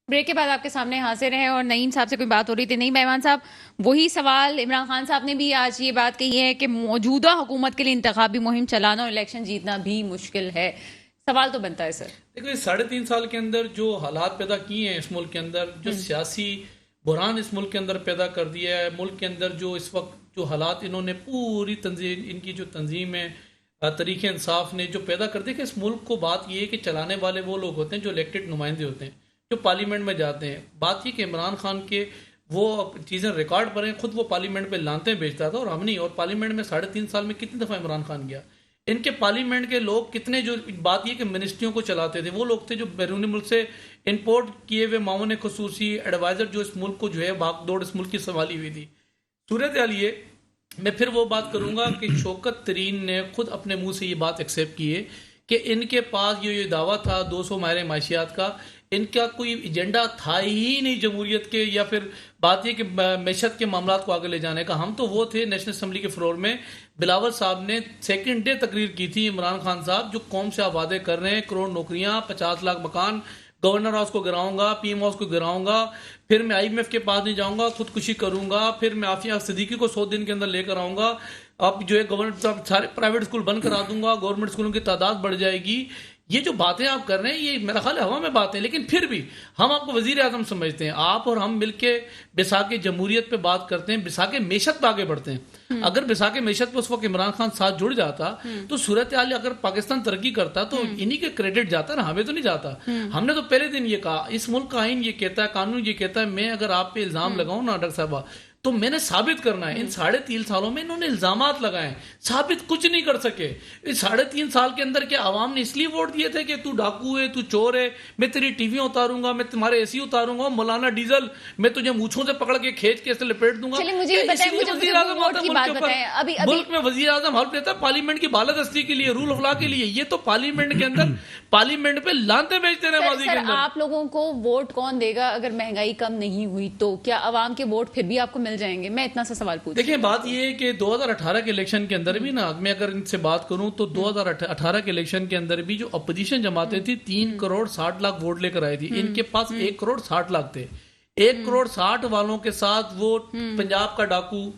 Break کے بعد آپ کے سامنے حاضر ہیں اور نعیم صاحب سے کوئی بات ہو رہی تھی. نہیں ایمان صاحب، وہی سوال عمران خان صاحب نے بھی آج یہ بات کہی ہے کہ موجودہ حکومت کے لیے انتخابی مہم چلانا اور الیکشن جیتنا بھی مشکل ہے. سوال تو بنتا ہے سر. دیکھو، 3.5 سال کے اندر جو حالات پیدا کیے ہیں اس ملک کے اندر، جو سیاسی بحران اس ملک کے اندر پیدا کر دیا ہے، ملک کے اندر جو اس وقت جو حالات انہوں نے پوری تنظیم، ان کی جو تنظیم ہے تحریک انصاف نے جو پیدا کر دی کہ اس ملک کو، بات یہ ہے کہ چلانے والے وہ لوگ ہوتے ہیں جو الیکٹڈ نمائندے ہوتے ہیں، جو پارلیمنٹ میں جاتے ہیں. بات یہ کہ عمران خان کے وہ چیزیں ریکارڈ پر ہیں، خود وہ پارلیمنٹ پہ لانتیں بیچتا تھا اور ہم نہیں. اور پارلیمنٹ میں 3.5 سال میں کتنی دفعہ عمران خان گیا؟ ان کے پارلیمنٹ کے لوگ کتنے، جو بات یہ کہ منسٹریوں کو چلاتے تھے، وہ لوگ تھے جو بیرونی ملک سے امپورٹ کیے ہوئے معاون خصوصی ایڈوائزر جو اس ملک کو جو ہے باغ دوڑ اس ملک کی سنبھالی ہوئی تھی. صورتحال یہ، میں پھر وہ بات کروں گا کہ شوکت ترین نے خود اپنے منہ سے یہ بات ایکسیپٹ کی ہے کہ ان کے پاس یہ دعویٰ تھا 200 ماہر معاشیات کا، ان کا کوئی ایجنڈا تھا ہی نہیں جمہوریت کے، یا پھر بات یہ کہ معیشت کے معاملات کو آگے لے جانے کا. ہم تو وہ تھے نیشنل اسمبلی کے فلور میں، بلاول صاحب نے سیکنڈ ڈے تقریر کی تھی، عمران خان صاحب جو قوم سے آپ وعدے کر رہے ہیں، کروڑ نوکریاں، 50 لاکھ مکان، گورنر ہاؤس کو گراؤں گا، پی ایم ہاؤس کو گراؤں گا، پھر میں آئی ایم ایف کے پاس نہیں جاؤں گا، خودکشی کروں گا، پھر میں عافیہ صدیقی کو 100 دن کے اندر لے کر آؤں گا، اب جو ہے گورنمنٹ سارے پرائیویٹ اسکول بند کرا دوں گا، گورنمنٹ اسکولوں کی تعداد بڑھ جائے گی. یہ جو باتیں آپ کر رہے ہیں یہ میرا خیال ہے ہوا میں باتیں، لیکن پھر بھی ہم آپ کو وزیر اعظم سمجھتے ہیں. آپ اور ہم مل کے بساک جمہوریت پہ بات کرتے ہیں، بساک معیشت پہ آگے بڑھتے ہیں. اگر بساک معیشت پہ اس وقت عمران خان ساتھ جڑ جاتا تو صورتحال اگر پاکستان ترقی کرتا تو انہی کے کریڈٹ جاتا نا، ہمیں تو نہیں جاتا. ہم نے تو پہلے دن یہ کہا، اس ملک کا آئین یہ کہتا ہے، قانون یہ کہتا ہے، میں اگر آپ پہ الزام لگاؤں نا ڈاکٹر صاحبہ، تو میں نے ثابت کرنا ہے. ان 3.5 سالوں میں انہوں نے الزامات لگائے، ثابت کچھ نہیں کر سکے. اس 3.5 سال کے اندر کیا عوام نے اس لیے ووٹ دیے تھے کہ تو ڈاکو ہے، تو چور ہے، میں تیری ٹی وی اتاروں گا، میں تمہارے اے سی اتاروں گا، مولانا ڈیزل میں تجھے مونچھوں سے پکڑ کے کھینچ کے لپیٹ دوں گا. وزیر اعظم آتا ہے ملک کے اوپر، ملک میں وزیر اعظم حلف لیتا ہے پارلیمنٹ کی بالادستی کے لیے، رول آف لا کے لیے. یہ تو پارلیمنٹ کے اندر پارلیمنٹ پہ لانتے بیچتے رہے ماضی کے اندر. آپ لوگوں کو ووٹ کون دے گا اگر مہنگائی کم نہیں ہوئی تو؟ کیا عوام کے ووٹ پھر بھی آپ کو مل جائیں گے؟ میں اتنا سا سوال پوچھ. دیکھیں، بات یہ ہے کہ 2018 کے الیکشن کے اندر بھی نا، میں اگر ان سے بات کروں تو 2018 کے الیکشن کے اندر بھی جو اپوزیشن جماعتیں تھی 3 کروڑ 60 لاکھ ووٹ لے کر آئی تھی. ان کے پاس 1 کروڑ 60 لاکھ تھے. 1 کروڑ 60 والوں کے ساتھ وہ پنجاب کا ڈاکو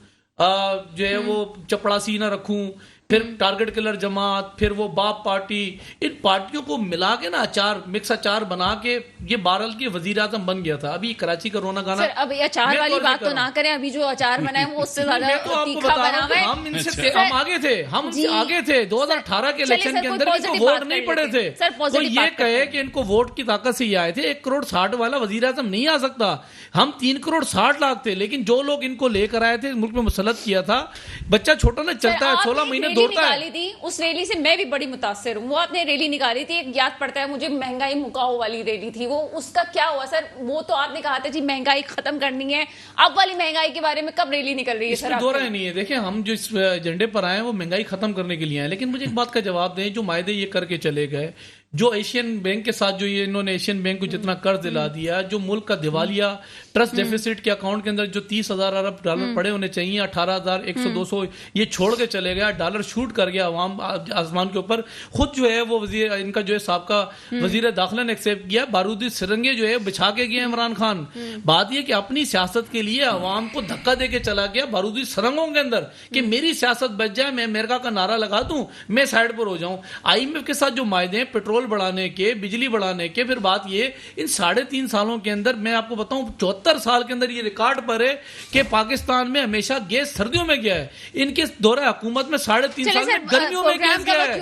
جو ہے وہ چپڑاسی نہ رکھوں، پھر ٹارگٹ کلر جماعت، پھر وہ باپ پارٹی، ان پارٹیوں کو ملا کے نا اچار، مکس اچار بنا کے یہ بارل کے وزیر اعظم بن گیا تھا. ابھی کراچی کا رونا گانا، سر اب اچار والی بات تو نہ کریں. ابھی جو اچار بنا ہے وہ اس سے زیادہ تیکھا بنا ہوا ہے. ہم ان سے ہم آگے تھے، ہم ان سے آگے تھے. 2018 کے الیکشن کے اندر ان کو ووٹ نہیں پڑے تھے. تو یہ کہے کہ ان کو ووٹ کی طاقت سے یہ آئے تھے. 1 کروڑ 60 والا وزیر اعظم نہیں آ سکتا. ہم 3 کروڑ 60 لاکھ تھے. لیکن جو لوگ ان کو لے کر آئے تھے، ملک میں مسلط کیا تھا، بچہ چھوٹا نہ چلتا ہے، 16 مہینے دوڑتا ہے. اس ریلی سے میں بھی بڑی متاثر ہوں. وہ آپ نے ریلی نکالی تھی، ایک یاد پڑتا ہے مجھے، مہنگائی مکاؤ والی ریلی تھی وہ. اس کا کیا ہوا سر؟ وہ تو آپ نے کہا تھا جی مہنگائی ختم کرنی ہے. اب والی مہنگائی کے بارے میں کب ریلی نکل رہی ہے سر؟ دو رائے نہیں ہے. دیکھیں، ہم جو اس ایجنڈے پر آئے ہیں وہ مہنگائی ختم کرنے کے لیے آئے. لیکن مجھے ایک بات کا جواب دیں، جو معاہدے یہ کر کے چلے گئے، جو ایشین بینک کے ساتھ جو یہ انہوں نے ایشین بینک کو جتنا قرض دلا دیا، جو ملک کا دیوالیہ ٹرسٹ ڈیفیسٹ کے اکاؤنٹ کے اندر جو 30,000 ارب ڈالر پڑے ہونے چاہیے، 18,100 200 یہ چھوڑ کے چلے گیا. ڈالر شوٹ کر گیا عوام آسمان کے اوپر. خود جو ہے وہ وزیر، ان کا جو ہے سابقہ وزیر داخلہ نے ایکسیپٹ کیا، بارودی سرنگیں جو ہے بچھا کے گئے عمران خان. بات یہ کہ اپنی سیاست کے لیے عوام کو دھکا دے کے چلا گیا بارودی سرنگوں کے اندر کہ میری سیاست بچ جائے، میں امریکہ کا نعرہ لگا دوں، میں سائڈ پر ہو جاؤں. آئی ایم ایف کے ساتھ جو معاہدے ہیں پیٹرول بڑھانے کے، بجلی بڑھانے کے، پھر بات یہ ان 3.5 سالوں کے اندر میں آپ کو بتاؤں 74 سال کے اندر یہ ریکارڈ پر ہے کہ پاکستان میں ہمیشہ گیس سردیوں میں گیا ہے. ان کے دورہ حکومت میں 3.5 سال میں گرمیوں میں گیس گیا ہے.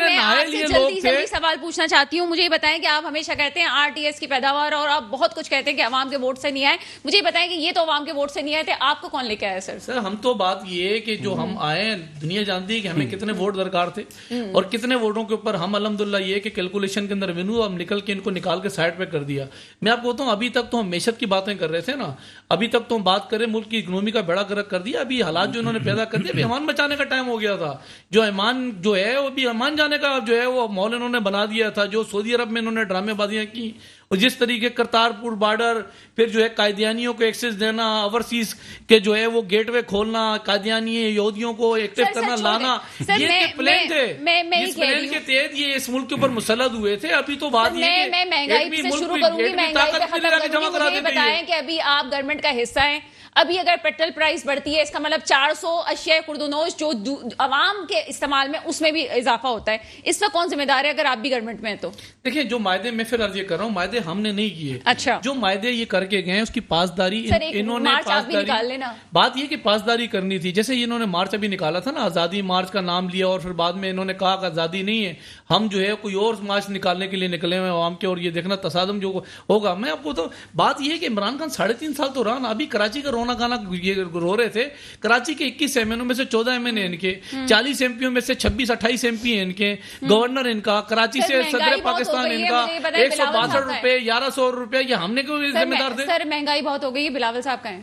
میں آپ سے جلدی سوال پوچھنا چاہتی ہوں. مجھے یہ بتائیں کہ آپ ہمیشہ کہتے ہیں آر ٹی ایس کی پیداوار، اور آپ بہت کچھ کہتے ہیں کہ عوام کے ووٹ سے نہیں آئے. مجھے یہ بتائیں کہ یہ تو عوام کے ووٹ سے نہیں آئے تھے، آپ کو کون لے کے آیا سر؟ سر ہم تو بات یہ ہے کہ جو ہم آئے، دنیا جانتی ہے کہ ہمیں کتنے ووٹ درکار تھے اور کتنے ووٹوں کے اوپر ہم الحمدللہ یہ کہ کیلکولیشن کے اندر ونو ہم نکل کے ان کو نکال کے سائڈ پہ کر دیا. میں آپ کو بتاؤں ابھی تک تو ہم معیشت کی باتیں کر رہے تھے نا، ابھی تک تو ہم بات کریں ملک کی اکنومی کا بیڑا گرک کر دیا. ابھی حالات جو انہوں نے پیدا کر دیا، ابھی ایمان بچانے کا ٹائم ہو گیا تھا. جو ایمان جو ہے وہ بھی ایمان جانے کا جو ہے وہ ماحول انہوں نے بنا دیا تھا. جو سعودی عرب میں انہوں نے ڈرامے بازیاں کی اور جس طریقے کرتارپور بارڈر، پھر جو ہے قائدیانیوں کو ایکسس دینا، اوورسیز کے جو ہے وہ گیٹ وے کھولنا، قائدیانی یہودیوں کو ایکٹیو کرنا، لانا، یہ پلان تھے. اس پلان کے تحت یہ اس ملک کے اوپر مسلط ہوئے تھے. ابھی تو بات یہ میں مہنگائی سے شروع کروں گی، مہنگائی پہ ختم کروں گی. مجھے بتائیں کہ ابھی آپ گورنمنٹ کا حصہ ہیں، ابھی اگر پیٹرول پرائس بڑھتی ہے اس کا مطلب 400 اشیاء خوردونوش جو عوام کے استعمال میں اس میں بھی اضافہ ہوتا ہے. اس وقت کون ذمہ دار ہے اگر آپ بھی گورنمنٹ میں ہیں تو؟ دیکھیں جو معاہدے میں پھر عرض یہ کر رہا ہوں، معاہدے ہم نے نہیں کیے. اچھا، جو معاہدے یہ کر کے گئے اس کی پاسداری انہوں نے بات یہ کہ پاسداری کرنی تھی. جیسے انہوں نے مارچ ابھی نکالا تھا نا، آزادی مارچ کا نام لیا، اور پھر بعد میں انہوں نے کہا کہ آزادی نہیں ہے، ہم جو ہے کوئی اور مارچ نکالنے کے لیے نکلے ہوئے عوام کے، اور یہ دیکھنا تصادم جو ہوگا. میں آپ کو تو بات یہ ہے کہ عمران خان 3.5 سال تو رہا نا. ابھی کراچی کا رونا گانا یہ رو رہے تھے. کراچی کے 21 ایم این او میں سے 14 ایم این اے ان کے، 40 ایم پیوں میں سے 26-28 ایم پی ہیں ان کے، گورنر ان کا، کراچی سے صدر پاکستان ان کا 162 روپے 1100 روپے. یہ ہم نے کوئی ذمہ دار تھے؟ سر مہنگائی بہت ہو گئی ہے، بلاول صاحب کا ہے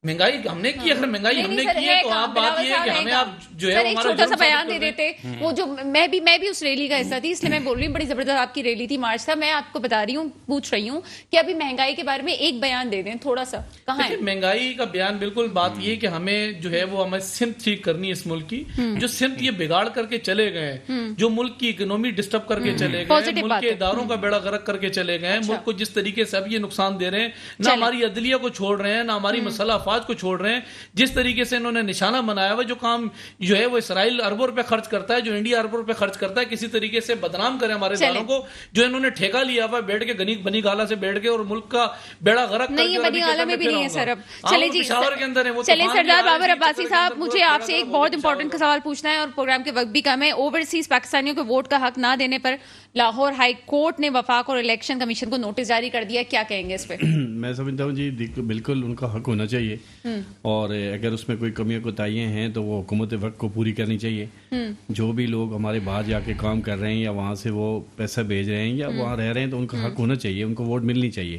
مہنگائی ہم نے کی. اگر مہنگائی ہم نے کی ہے تو آپ بات یہ ہے کہ ہمیں آپ جو ہے ایک چھوٹا سا بیان دے دیتے. وہ جو میں بھی اس ریلی کا حصہ تھی، اس لیے میں بول رہی ہوں بڑی زبردست آپ کی ریلی تھی، مارچ تھا. میں آپ کو بتا رہی ہوں، پوچھ رہی ہوں کہ ابھی مہنگائی کے بارے میں ایک بیان دے دیں تھوڑا سا. کہاں ہے مہنگائی کا بیان؟ بالکل بات یہ کہ ہمیں جو ہے وہ ہمیں سمت ٹھیک کرنی ہے اس ملک کی. جو سمت یہ بگاڑ کر کے چلے گئے، جو ملک کی اکنومی ڈسٹرب کر کے چلے گئے، ملک کے اداروں کا بیڑا غرق کر کے چلے گئے، ملک کو جس طریقے سے اب یہ نقصان دے رہے ہیں، نہ ہماری عدلیہ کو چھوڑ رہے ہیں، نہ ہماری مسلح افواج کو چھوڑ رہے ہیں. جس طریقے سے انہوں نے نشانہ بنایا ہوا، جو کام جو ہے وہ اسرائیل اربوں روپے خرچ کرتا ہے، جو انڈیا اربوں روپے خرچ کرتا ہے، کسی طریقے سے بدنام کرے ہمارے اداروں کو، جو انہوں نے ٹھیکہ لیا ہوا بیٹھ کے بنی گالا سے بیٹھ کے، اور ملک کا بیڑا غرق کر کے. نہیں، بنی گالا میں بھی نہیں ہے سر. اب چلے جی، پشاور کے اندر ہے وہ. چلے سردار بابر عباسی صاحب، مجھے آپ سے ایک بہت امپورٹنٹ سوال پوچھنا ہے اور پروگرام کے وقت بھی کم ہے. اوورسیز پاکستانیوں کو ووٹ کا حق نہ دینے پر لاہور ہائی کورٹ نے وفاق اور الیکشن کمیشن کو نوٹس جاری کر دیا. کیا کہیں گے اس پہ؟ میں سمجھتا ہوں جی بالکل ان کا حق ہونا چاہیے، اور اگر اس میں کوئی کمیاں کوتاہیاں ہیں تو وہ حکومت وقت کو پوری کرنی چاہیے. جو بھی لوگ ہمارے باہر جا کے کام کر رہے ہیں یا وہاں سے وہ پیسہ بھیج رہے ہیں یا وہاں رہ رہے ہیں تو ان کا حق ہونا چاہیے، ان کو ووٹ ملنی چاہیے.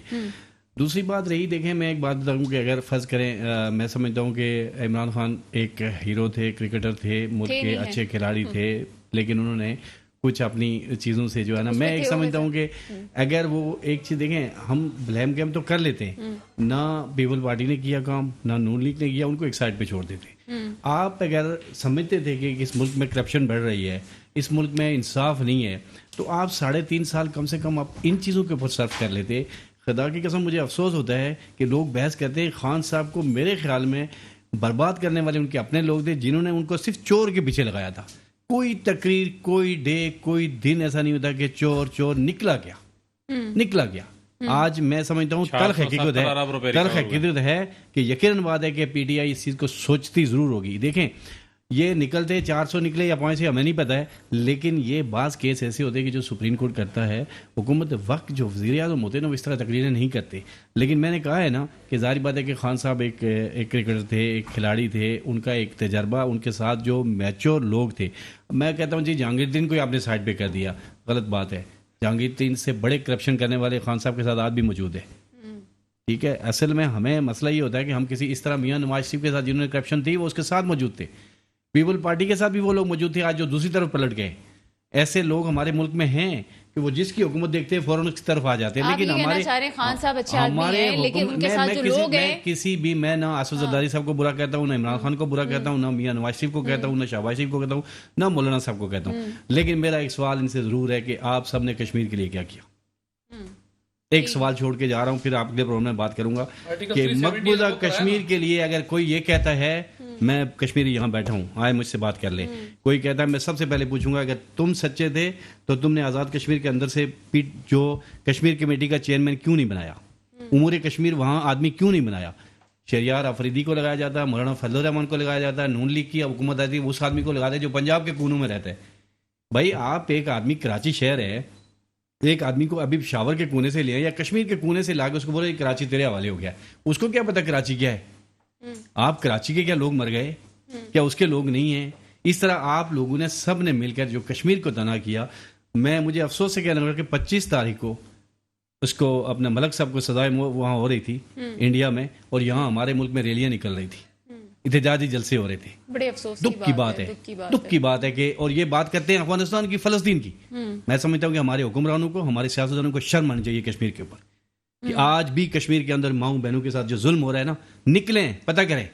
دوسری بات رہی، دیکھیں میں ایک بات بتاؤں کہ اگر فرض کریں، میں سمجھتا ہوں کہ عمران خان ایک ہیرو تھے، کرکٹر تھے، ملک کے اچھے کھلاڑی تھے، لیکن انہوں نے کچھ اپنی چیزوں سے جو ہے نا، میں ایک سمجھتا ہوں کہ اگر وہ ایک چیز دیکھیں، ہم بلیم گیم تو کر لیتے ہیں، نہ پیپل پارٹی نے کیا کام، نہ نون لیگ نے کیا، ان کو ایک سائڈ پہ چھوڑ دیتے. آپ اگر سمجھتے تھے کہ اس ملک میں کرپشن بڑھ رہی ہے، اس ملک میں انصاف نہیں ہے، تو آپ 3.5 سال کم سے کم آپ ان چیزوں کے اوپر صرف کر لیتے. خدا کی قسم مجھے افسوس ہوتا ہے کہ لوگ بحث کرتے ہیں. خان صاحب کو میرے خیال میں برباد کرنے والے ان کے اپنے لوگ تھے، جنہوں نے ان کو صرف چور کے پیچھے لگایا تھا. کوئی تقریر، کوئی ڈے، کوئی دن ایسا نہیں ہوتا کہ چور نکلا گیا. آج میں سمجھتا ہوں تلخ حقیقت ہے کہ یقیناً بات ہے کہ پی ٹی آئی اس چیز کو سوچتی ضرور ہوگی. دیکھیں یہ نکلتے 400 نکلے یا 500 ہمیں نہیں پتہ ہے، لیکن یہ بعض کیس ایسے ہوتے ہیں کہ جو سپریم کورٹ کرتا ہے، حکومت وقت جو وزیر اعظم ہوتے ہیں نا وہ اس طرح تقریریں نہیں کرتے. لیکن میں نے کہا ہے نا کہ ظاہر بات ہے کہ خان صاحب ایک کرکٹر تھے، ایک کھلاڑی تھے، ان کا ایک تجربہ، ان کے ساتھ جو میچور لوگ تھے. میں کہتا ہوں جی جہانگیر ترین کو آپ نے سائڈ پہ کر دیا، غلط بات ہے. جہانگیر ترین سے بڑے کرپشن کرنے والے خان صاحب کے ساتھ آج بھی موجود ہے. ٹھیک ہے، اصل میں ہمیں مسئلہ یہ ہوتا ہے کہ ہم کسی اس طرح میاں نواز شریف کے ساتھ جنہوں نے کرپشن تھی وہ اس کے ساتھ موجود تھے، پیپل پارٹی کے ساتھ بھی وہ لوگ موجود تھے، آج جو دوسری طرف پلٹ گئے. ایسے لوگ ہمارے ملک میں ہیں کہ وہ جس کی حکومت دیکھتے ہیں فوراً اس کی طرف آ جاتے ہیں. لیکن ہمارے خان صاحب اچھے آدمی ہیں، لیکن ان کے ساتھ جو لوگ ہیں، کسی بھی، میں نہ آصف زرداری صاحب کو برا کہتا ہوں، نہ عمران خان کو برا کہتا ہوں، نہ میاں نواز شریف کو کہتا ہوں، نہ شہباز شریف کو کہتا ہوں، نہ مولانا صاحب کو کہتا ہوں. لیکن میرا ایک سوال ان سے ضرور ہے کہ آپ سب نے کشمیر کے لیے کیا کیا؟ ایک سوال چھوڑ کے جا رہا ہوں، پھر آپ کے پروگرام میں بات کروں گا کہ مقبوضہ کشمیر کے لیے اگر کوئی یہ کہتا ہے، میں کشمیری یہاں بیٹھا ہوں، آئے مجھ سے بات کر لیں، کوئی کہتا ہے، میں سب سے پہلے پوچھوں گا اگر تم سچے تھے تو تم نے آزاد کشمیر کے اندر سے جو کشمیر کمیٹی کا چیئرمین کیوں نہیں بنایا؟ امور کشمیر وہاں آدمی کیوں نہیں بنایا؟ شہریار آفریدی کو لگایا جاتا ہے، مولانا فضل الرحمان کو لگایا جاتا ہے، نون لیگ کی حکومت آتی ہے اس آدمی کو لگاتے جو پنجاب کے کونوں میں رہتا ہے. بھائی آپ ایک آدمی کراچی شہر ہے، ایک آدمی کو ابھی پشاور کے کونے سے لیا یا کشمیر کے کونے سے لا کے اس کو بولے کراچی تیرے حوالے ہو گیا، اس کو کیا پتا کراچی کیا ہے؟ آپ کراچی کے کیا لوگ مر گئے؟ کیا اس کے لوگ نہیں ہیں؟ اس طرح آپ لوگوں نے سب نے مل کر جو کشمیر کو تنہا کیا. مجھے افسوس سے کہنا ہوگا کہ 25 تاریخ کو اس کو اپنے ملک صاحب کو سزائے وہاں ہو رہی تھی انڈیا میں، اور یہاں ہمارے ملک میں ریلیاں نکل رہی تھی، احتجاجی جلسے ہو رہے تھے. بڑے افسوس دکھ کی بات ہے، دکھ کی بات ہے کہ، اور یہ بات کرتے ہیں افغانستان کی، فلسطین کی. میں سمجھتا ہوں کہ ہمارے حکمرانوں کو، ہمارے سیاستدانوں کو شرم آنی چاہیے کشمیر کے اوپر. کہ آج بھی کشمیر کے اندر ماؤں بہنوں کے ساتھ جو ظلم ہو رہا ہے نا، نکلیں، پتہ کریں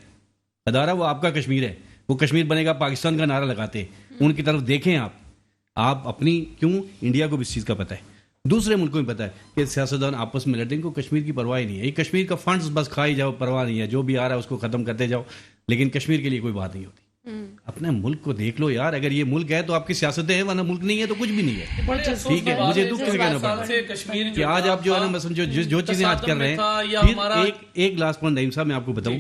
ادارہ وہ آپ کا کشمیر ہے، وہ کشمیر بنے گا پاکستان کا نعرہ لگاتے، ان کی طرف دیکھیں آپ اپنی، کیوں انڈیا کو بھی اس چیز کا پتہ ہے، دوسرے ملکوں میں پتہ ہے کہ سیاستدان آپس میں لڑتے ہیں، کو کشمیر کی پرواہ نہیں ہے، یہ کشمیر کا فنڈز بس کھائی جاؤ، پرواہ نہیں ہے، جو بھی آ رہا ہے اس کو ختم کرتے جاؤ، لیکن کشمیر کے لیے کوئی بات نہیں ہوتی۔ اپنے ملک کو دیکھ لو یار، اگر یہ ملک ہے تو آپ کی سیاستیں ہیں، ورنہ ملک نہیں ہے تو کچھ بھی نہیں ہے۔ ٹھیک ہے، مجھے دکھ سے کہنا پڑتا ہے کہ آج آپ جو ہے نا مثلا جو چیزیں آج کر رہے ہیں، پھر ایک لاسٹ پوائنٹ نعیم صاحب میں آپ کو بتاؤں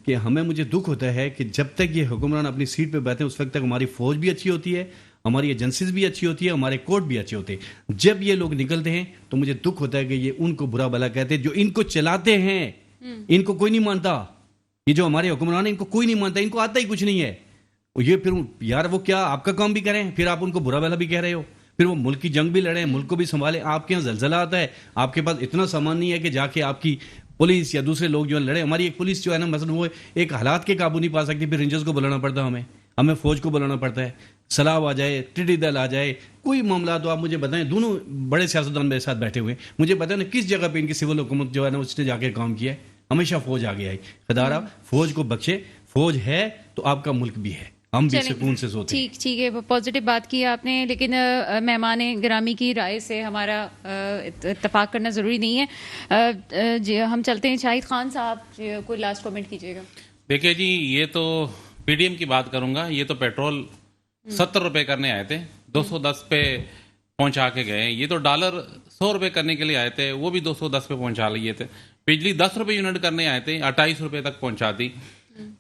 کہ مجھے دکھ ہوتا ہے کہ جب تک یہ حکمران اپنی سیٹ پہ بیٹھے اس وقت تک ہماری فوج بھی اچھی ہوتی ہے، ہماری ایجنسیز بھی اچھی ہوتی ہے، ہمارے کورٹ بھی اچھے ہوتے ہیں۔ جب یہ لوگ نکلتے ہیں تو مجھے دکھ ہوتا ہے کہ یہ ان کو برا بھلا کہتے ہیں جو ان کو چلاتے ہیں، ان کو کوئی نہیں مانتا، یہ جو ہمارے حکمران ہیں ان کو کوئی نہیں مانتا، ان کو آتا ہی کچھ نہیں ہے، یہ پھر یار وہ کیا آپ کا کام بھی کریں، پھر آپ ان کو برا بھلا بھی کہہ رہے ہو، پھر وہ ملک کی جنگ بھی لڑیں، ملک کو بھی سنبھالیں، آپ کے یہاں زلزلہ آتا ہے، آپ کے پاس اتنا سامان نہیں ہے کہ جا کے آپ کی پولیس یا دوسرے لوگ جو ہے لڑے، ہماری ایک پولیس جو ہے نا مثلا وہ ایک حالات کے قابو نہیں پا سکتی، پھر رینجرز کو بلانا پڑتا ہے، ہمیں فوج کو بلانا پڑتا ہے، سیلاب آ جائے، ٹڈی دل آ جائے، کوئی معاملات ہو آپ مجھے بتائیں، دونوں بڑے سیاستدان میرے ساتھ بیٹھے ہوئے ہیں، مجھے بتائیں نا کس جگہ پہ ان کی سول حکومت جو ہے نا اس نے جا کے کام کیا ہے، ہمیشہ فوج آگے آئی، خدا فوج کو بخشے، فوج ہے تو آپ کا ملک بھی ہے، ہم بھی سکون سے سوتے ہیں۔ ٹھیک ہے، پازیٹیو بات کی آپ نے، لیکن مہمان گرامی کی رائے سے ہمارا اتفاق کرنا ضروری نہیں ہے۔ ہم چلتے ہیں شاہد خان صاحب، کوئی لاسٹ کمنٹ کیجیے گا۔ دیکھیے جی، یہ تو پی ڈی ایم کی بات کروں گا، یہ تو پیٹرول 70 روپے کرنے آئے تھے، 210 پہ پہنچا کے گئے، یہ تو ڈالر 100 روپے کرنے کے لیے آئے تھے، وہ بھی 210 پہ پہنچا لیے تھے، بجلی 10 روپے یونٹ کرنے آئے تھے، 28 روپے تک پہنچا دی،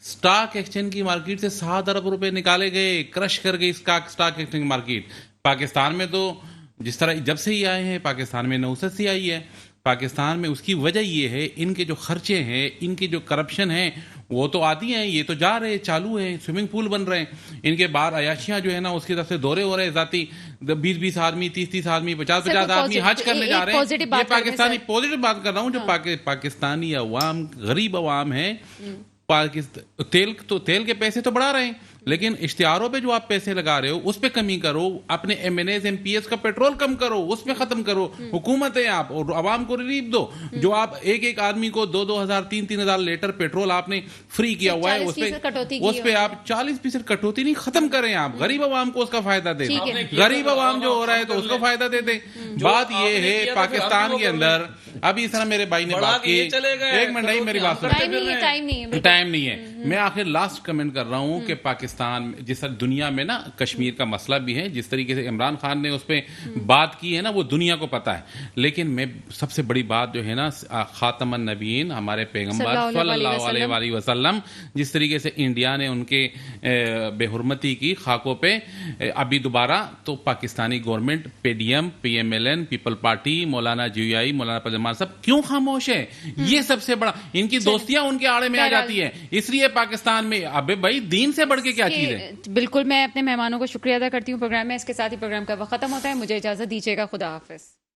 سٹاک ایکسچینج کی مارکیٹ سے 7 ارب روپے نکالے گئے، کرش کر گئی سٹاک ایکسچینج مارکیٹ۔ پاکستان میں تو جس طرح جب سے ہی آئے ہیں پاکستان میں نوست سے آئی ہے، پاکستان میں اس کی وجہ یہ ہے ان کے جو خرچے ہیں، ان کے جو کرپشن ہیں، وہ تو آتی ہیں، یہ تو جا رہے چالو ہیں، سوئمنگ پول بن رہے ہیں، ان کے باہر عیاشیاں جو ہے نا اس کی طرف سے دورے ہو رہے ہیں، ذاتی 20 آدمی، 30 آدمی، 50 آدمی حج کرنے جا رہے ہیں۔ یہ پاکستانی پوزیٹو بات کر رہا ہوں، جو پاکستانی عوام، غریب عوام ہے، تیل کے پیسے تو بڑھا رہے ہیں، لیکن اشتہاروں پہ جو آپ پیسے لگا رہے ہو اس پہ کمی کرو، اپنے M N As M P S کا پیٹرول کم کرو، اس پہ ختم کرو، حکومت ہے آپ، اور عوام کو ریلیف دو۔ جو آپ ایک آدمی کو 2,000 3,000 لیٹر پیٹرول آپ نے فری کیا ہوا ہے، اس پہ آپ 40% کٹوتی نہیں، ختم کریں، آپ غریب عوام کو اس کا فائدہ دیں، غریب عوام جو ہو رہا ہے تو اس کو فائدہ دے دیں۔ بات یہ ہے پاکستان کے اندر، ابھی اس طرح میرے بھائی نے بات کی، ایک منٹ نہیں، میری بات سنیں، ٹائم نہیں ہے، میں آخر لاسٹ کمنٹ کر رہا ہوں کہ پاکستان جس طرح دنیا میں نا کشمیر کا مسئلہ بھی ہے، جس طریقے سے عمران خان نے اس پہ بات کی ہے نا، وہ دنیا کو پتا ہے، لیکن میں سب سے بڑی بات جو ہے نا خاتم النبیین ہمارے پیغمبر صلی اللہ علیہ وسلم، جس طریقے سے انڈیا نے ان کے بے حرمتی کی خاکوں پہ، ابھی دوبارہ تو Pakistani government, P D M, P M L N, People Party, مولانا جی آئی، مولانا پرجمان صاحب کیوں خاموش ہے؟ یہ سب سے بڑا ان کی دوستیاں ان کے آڑے میں آ جاتی ہیں، اس لیے پاکستان میں ابے بھائی دین سے بڑھ کے کیا چیز ہے؟ بالکل، میں اپنے مہمانوں کو شکریہ ادا کرتی ہوں پروگرام میں، اس کے ساتھ ہی پروگرام کا وقت ختم ہوتا ہے، مجھے اجازت دیجیے گا، خدا حافظ۔